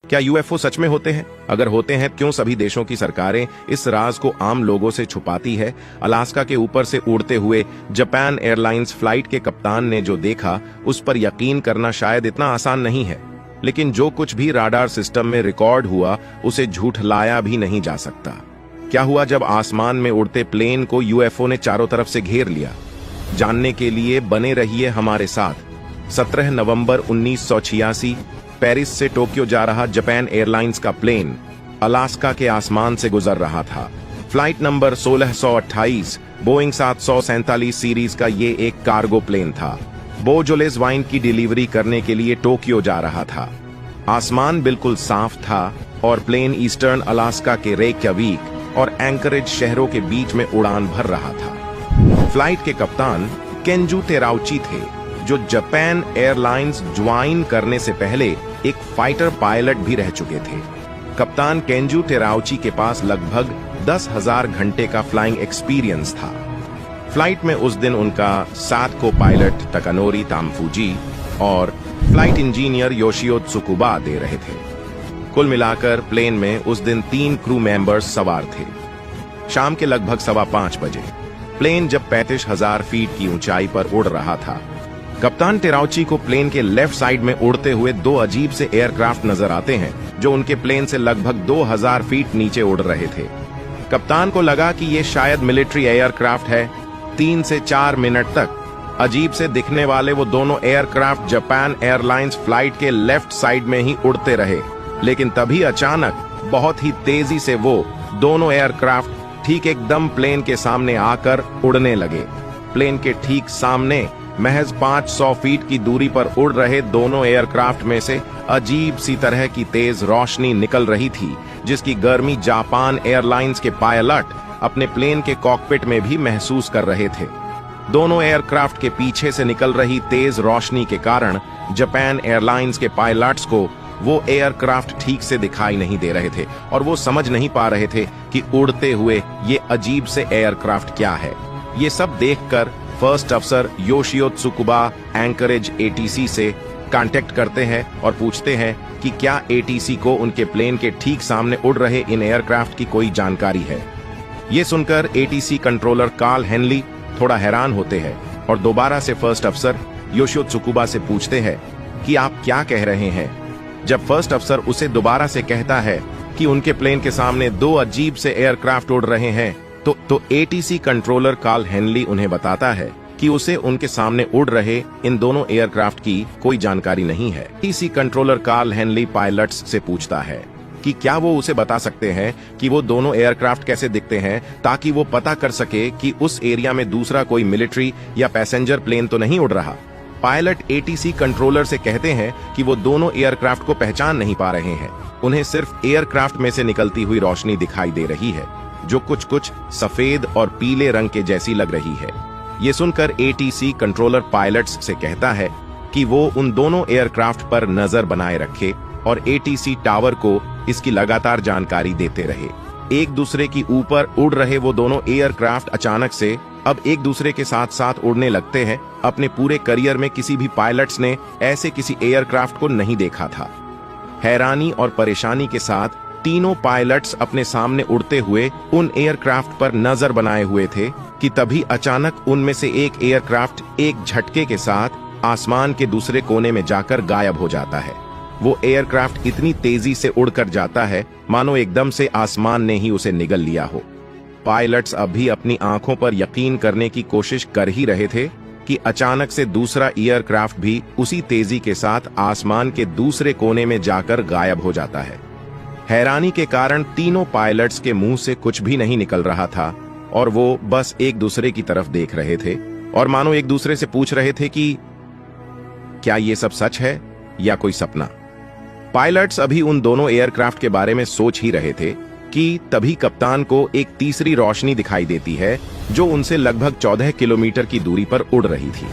क्या यूएफओ सच में होते हैं? अगर होते हैं, क्यों सभी देशों की सरकारें इस राज को आम लोगों से छुपाती है? अलास्का के ऊपर से उड़ते हुए जापान एयरलाइंस फ्लाइट के कप्तान ने जो देखा, उस पर यकीन करना शायद इतना आसान नहीं है। लेकिन जो कुछ भी राडार सिस्टम में रिकॉर्ड हुआ, उसे झूठलाया भी नहीं जा सकता। क्या हुआ जब आसमान में उड़ते प्लेन को यूएफओ ने चारों तरफ से घेर लिया? जानने के लिए बने रहिए हमारे साथ। 17 नवंबर 1986 पेरिस से टोक्यो जा रहा जापान एयरलाइंस का प्लेन अलास्का के आसमान से गुजर रहा था। फ्लाइट नंबर 1628 बोइंग 747 सीरीज का ये एक कार्गो प्लेन था। बोजोलेस वाइन की डिलीवरी करने के लिए टोक्यो जा रहा था। आसमान बिल्कुल साफ था और प्लेन ईस्टर्न अलास्का के रेक्याविक और एंकरेज शहरों के बीच में उड़ान भर रहा था। फ्लाइट के कप्तान केंजू तेराउची थे, जो जापान एयरलाइंस ज्वाइन करने से पहले एक फाइटर पायलट भी रह चुके थे। कप्तान केंजू तेराउची के पास लगभग 10,000 घंटे का फ्लाइंग एक्सपीरियंस था। फ्लाइट में उस दिन उनका साथ को पायलट तकानोरी तामफूजी और फ्लाइट इंजीनियर योशियो त्सुकुबा दे रहे थे। कुल मिलाकर प्लेन में उस दिन 3 क्रू मेंबर्स सवार थे। शाम के लगभग 5:15 बजे प्लेन जब 35,000 फीट की ऊंचाई पर उड़ रहा था, कप्तान तेराउची को प्लेन के लेफ्ट साइड में उड़ते हुए 2 अजीब से एयरक्राफ्ट नजर आते हैं, जो उनके प्लेन से लगभग 2000 फीट नीचे उड़ रहे थे। कप्तान को लगा कि ये शायद मिलिट्री एयरक्राफ्ट है। 3 से 4 मिनट तक अजीब से दिखने वाले वो दोनों एयरक्राफ्ट जापान एयरलाइंस फ्लाइट के लेफ्ट साइड में ही उड़ते रहे। लेकिन तभी अचानक बहुत ही तेजी से वो दोनों एयरक्राफ्ट ठीक एकदम प्लेन के सामने आकर उड़ने लगे। प्लेन के ठीक सामने महज 500 फीट की दूरी पर उड़ रहे दोनों एयरक्राफ्ट में से अजीब सी तरह की तेज रोशनी निकल रही थी, जिसकी गर्मी जापान एयरलाइंस के पायलट अपने प्लेन के कॉकपिट में भी महसूस कर रहे थे। दोनों एयरक्राफ्ट के पीछे से निकल रही तेज रोशनी के कारण जापान एयरलाइंस के पायलट्स को वो एयरक्राफ्ट ठीक से दिखाई नहीं दे रहे थे और वो समझ नहीं पा रहे थे कि उड़ते हुए ये अजीब से एयरक्राफ्ट क्या है। ये सब देखकर फर्स्ट अफसर योशियो त्सुकुबा एंकरेज एटीसी से कांटेक्ट करते हैं और पूछते हैं कि क्या एटीसी को उनके प्लेन के ठीक सामने उड़ रहे इन एयरक्राफ्ट की कोई जानकारी है। ये सुनकर एटीसी कंट्रोलर कार्ल हेनली थोड़ा हैरान होते हैं और दोबारा से फर्स्ट अफसर योशियो त्सुकुबा से पूछते हैं कि आप क्या कह रहे हैं। जब फर्स्ट अफसर उसे दोबारा से कहता है कि उनके प्लेन के सामने 2 अजीब से एयरक्राफ्ट उड़ रहे हैं, तो एटीसी कंट्रोलर कार्ल हेनली उन्हें बताता है कि उसे उनके सामने उड़ रहे इन दोनों एयरक्राफ्ट की कोई जानकारी नहीं है। ATC controller Carl Henley pilots से पूछता है कि क्या वो उसे बता सकते हैं कि वो दोनों एयरक्राफ्ट कैसे दिखते हैं, ताकि वो पता कर सके कि उस एरिया में दूसरा कोई मिलिट्री या पैसेंजर प्लेन तो नहीं उड़ रहा। पायलट एटीसी कंट्रोलर से कहते हैं कि वो दोनों एयरक्राफ्ट को पहचान नहीं पा रहे हैं। उन्हें सिर्फ एयरक्राफ्ट में से निकलती हुई रोशनी दिखाई दे रही है, जो कुछ सफेद और पीले रंग के जैसी लग रही है। ये सुनकर एटीसी कंट्रोलर पायलट्स से कहता है कि वो उन दोनों एयरक्राफ्ट पर नजर बनाए रखे और एटीसी टावर को इसकी लगातार जानकारी देते रहे। एक दूसरे की ऊपर उड़ रहे वो दोनों एयरक्राफ्ट अचानक से अब एक दूसरे के साथ साथ उड़ने लगते हैं। अपने पूरे करियर में किसी भी पायलट्स ने ऐसे किसी एयरक्राफ्ट को नहीं देखा था। हैरानी और परेशानी के साथ तीनों पायलट्स अपने सामने उड़ते हुए उन एयरक्राफ्ट पर नजर बनाए हुए थे कि तभी अचानक उनमें से एक एयरक्राफ्ट एक झटके के साथ आसमान के दूसरे कोने में जाकर गायब हो जाता है। वो एयरक्राफ्ट इतनी तेजी से उड़कर जाता है मानो एकदम से आसमान ने ही उसे निगल लिया हो। पायलट्स अभी अपनी आंखों पर यकीन करने की कोशिश कर ही रहे थे कि अचानक से दूसरा एयरक्राफ्ट भी उसी तेजी के साथ आसमान के दूसरे कोने में जाकर गायब हो जाता है। हैरानी के कारण तीनों पायलट्स के मुंह से कुछ भी नहीं निकल रहा था और वो बस एक दूसरे की तरफ देख रहे थे और मानो एक दूसरे से पूछ रहे थे कि क्या ये सब सच है या कोई सपना। पायलट्स अभी उन दोनों एयरक्राफ्ट के बारे में सोच ही रहे थे कि तभी कप्तान को एक तीसरी रोशनी दिखाई देती है, जो उनसे लगभग 14 किलोमीटर की दूरी पर उड़ रही थी।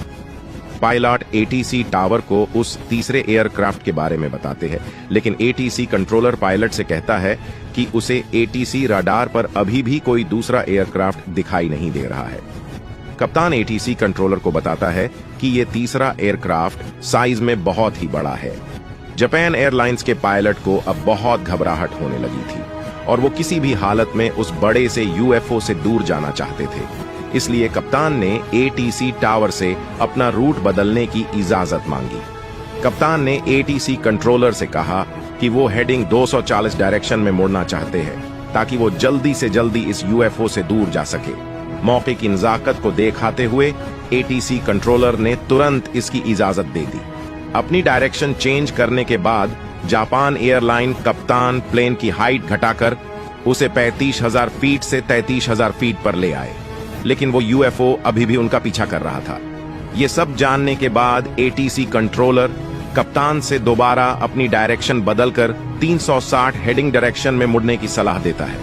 पायलट एटीसी टावर को उस तीसरे एयरक्राफ्ट के बारे में बताते हैं, लेकिन एटीसी कंट्रोलर पायलट से कहता है कि उसे एटीसी रडार पर अभी भी कोई दूसरा एयरक्राफ्ट दिखाई नहीं दे रहा है। कप्तान एटीसी कंट्रोलर को बताता है कि यह तीसरा एयरक्राफ्ट साइज में बहुत ही बड़ा है। जापान एयरलाइंस के पायलट को अब बहुत घबराहट होने लगी थी और वो किसी भी हालत में उस बड़े से यूएफओ से दूर जाना चाहते थे। इसलिए कप्तान ने एटीसी टावर से अपना रूट बदलने की इजाजत मांगी। कप्तान ने एटीसी कंट्रोलर से कहा कि वो हेडिंग 240 डायरेक्शन में मुड़ना चाहते हैं ताकि वो जल्दी से जल्दी इस यूएफओ से दूर जा सके। मौके की नजाकत को दिखाते हुए एटीसी कंट्रोलर ने तुरंत इसकी इजाजत दे दी। अपनी डायरेक्शन चेंज करने के बाद जापान एयरलाइन कप्तान प्लेन की हाइट घटाकर उसे 35,000 फीट से 33,000 फीट पर ले आए, लेकिन वो यूएफओ अभी भी उनका पीछा कर रहा था। ये सब जानने के बाद एटीसी कंट्रोलर कप्तान से दोबारा अपनी डायरेक्शन बदलकर 360 हेडिंग डायरेक्शन में मुड़ने की सलाह देता है।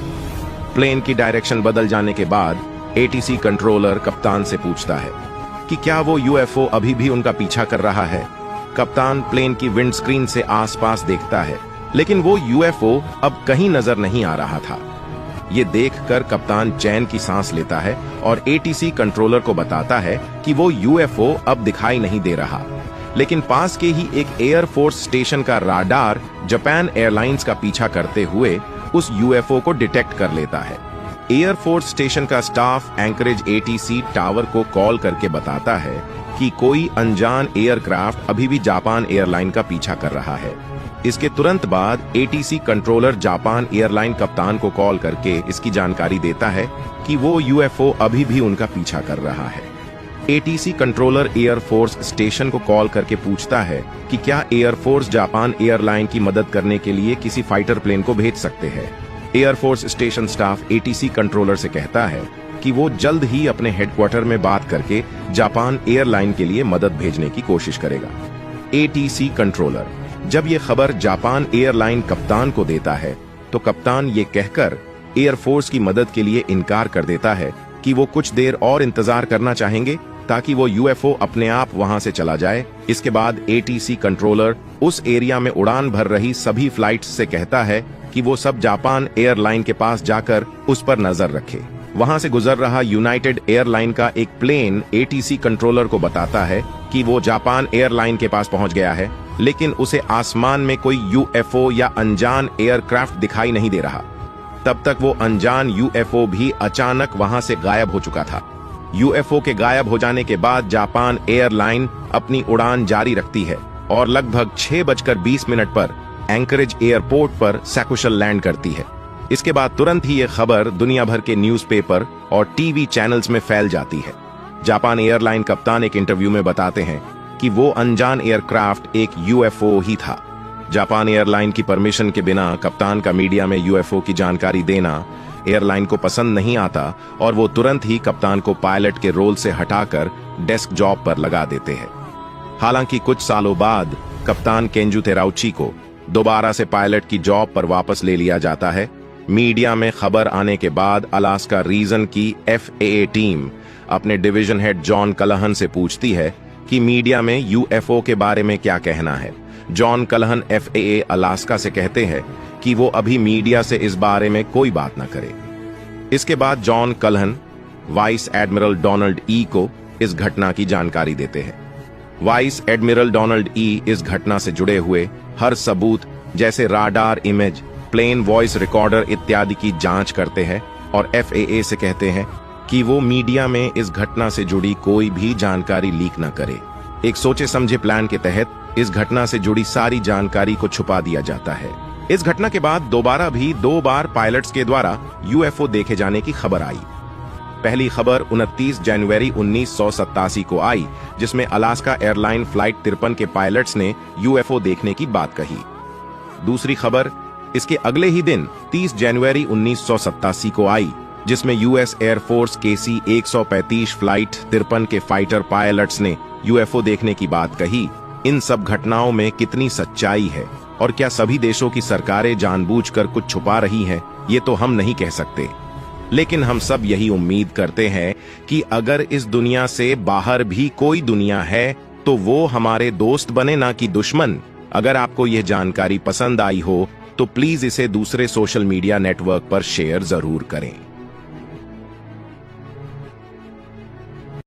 प्लेन की डायरेक्शन बदल जाने के बाद एटीसी कंट्रोलर कप्तान से पूछता है कि क्या वो यूएफओ अभी भी उनका पीछा कर रहा है। कप्तान प्लेन की विंडस्क्रीन से आसपास देखता है, लेकिन वो यूएफओ अब कहीं नजर नहीं आ रहा था। ये देखकर कप्तान चैन की सांस लेता है और एटीसी कंट्रोलर को बताता है कि वो यूएफओ अब दिखाई नहीं दे रहा, लेकिन पास के ही एक एयरफोर्स स्टेशन का राडार जापान एयरलाइंस का पीछा करते हुए उस यूएफओ को डिटेक्ट कर लेता है। एयरफोर्स स्टेशन का स्टाफ एंकरेज एटीसी टावर को कॉल करके बताता है कि कोई अनजान एयरक्राफ्ट अभी भी जापान एयरलाइन का पीछा कर रहा है। इसके तुरंत बाद एटीसी कंट्रोलर जापान एयरलाइन कप्तान को कॉल करके इसकी जानकारी देता है कि वो यूएफओ अभी भी उनका पीछा कर रहा है। एटीसी कंट्रोलर एयरफोर्स स्टेशन को कॉल करके पूछता है कि क्या एयरफोर्स जापान एयरलाइन की मदद करने के लिए किसी फाइटर प्लेन को भेज सकते हैं। Air force station staff ATC controller से कहता है कि वो जल्द ही अपने हेडक्वार्टर में बात करके जापान एयरलाइन के लिए मदद भेजने की कोशिश करेगा। एटीसी कंट्रोलर जब ये खबर जापान एयरलाइन कप्तान को देता है तो कप्तान ये कहकर एयरफोर्स की मदद के लिए इनकार कर देता है कि वो कुछ देर और इंतजार करना चाहेंगे ताकि वो यूएफओ अपने आप वहां से चला जाए। इसके बाद एटीसी कंट्रोलर उस एरिया में उड़ान भर रही सभी फ्लाइट्स से कहता है कि वो सब जापान एयरलाइन के पास जाकर उस पर नजर रखे। वहां से गुजर रहा यूनाइटेड एयरलाइन का एक प्लेन एटीसी कंट्रोलर को बताता है कि वो जापान एयरलाइन के पास पहुंच गया है, लेकिन उसे आसमान में कोई यूएफओ या अनजान एयरक्राफ्ट दिखाई नहीं दे रहा। तब तक वो अनजान यूएफओ भी अचानक वहां से गायब हो चुका था। यूएफओ के गायब हो जाने के बाद जापान एयरलाइन अपनी उड़ान जारी रखती है और लगभग 6:20 पर एंकरेज एयरपोर्ट पर सकुशल लैंड करती है। इसके बाद तुरंत ही ये खबर दुनिया भर के न्यूज़पेपर और टीवी चैनल्स में फैल जाती है। जापान एयरलाइन कप्तान एक इंटरव्यू में बताते हैं कि वो अनजान एयरक्राफ्ट एक यूएफओ ही था। जापान एयरलाइन की परमिशन के बिना कप्तान का मीडिया में यूएफओ की जानकारी देना एयरलाइन को पसंद नहीं आता और वो तुरंत ही कप्तान को पायलट के रोल से हटाकर डेस्क जॉब पर लगा देते हैं। हालांकि कुछ सालों बाद कप्तान केंजू तेराउची को दोबारा से पायलट की जॉब पर वापस ले लिया जाता है। मीडिया में खबर आने के बाद अलास्का रीजन की एफएए टीम अपने डिवीजन हेड जॉन कलहन से पूछती है कि मीडिया में यूएफओ के बारे में क्या कहना है। जॉन कलहन एफएए अलास्का से कहते हैं कि वो अभी मीडिया से इस बारे में कोई बात न करे। इसके बाद John Callaghan vice admiral Donald E को इस घटना की जानकारी देते हैं। वाइस एडमिरल डोनाल्ड ई इस घटना से जुड़े हुए हर सबूत जैसे radar image, plane voice recorder इत्यादि की जांच करते हैं और एफएए से कहते हैं कि वो मीडिया में इस घटना से जुड़ी कोई भी जानकारी लीक न करे। एक सोचे समझे प्लान के तहत इस घटना से जुड़ी सारी जानकारी को छुपा दिया जाता है। इस घटना के बाद दोबारा भी 2 बार पायलट्स के द्वारा यूएफओ देखे जाने की खबर आई। पहली खबर 29 जनवरी 1987 को आई, जिसमें अलास्का एयरलाइन फ्लाइट 53 के पायलट्स ने यूएफओ देखने की बात कही। दूसरी खबर इसके अगले ही दिन 30 जनवरी 1987 को आई, जिसमें यूएस एयरफोर्स केसी 135 फ्लाइट 53 के फाइटर पायलट्स ने यूएफओ देखने की बात कही। इन सब घटनाओं में कितनी सच्चाई है और क्या सभी देशों की सरकारें जानबूझकर कुछ छुपा रही हैं, ये तो हम नहीं कह सकते। लेकिन हम सब यही उम्मीद करते हैं कि अगर इस दुनिया से बाहर भी कोई दुनिया है तो वो हमारे दोस्त बने, ना कि दुश्मन। अगर आपको यह जानकारी पसंद आई हो तो प्लीज इसे दूसरे सोशल मीडिया नेटवर्क पर शेयर जरूर करें।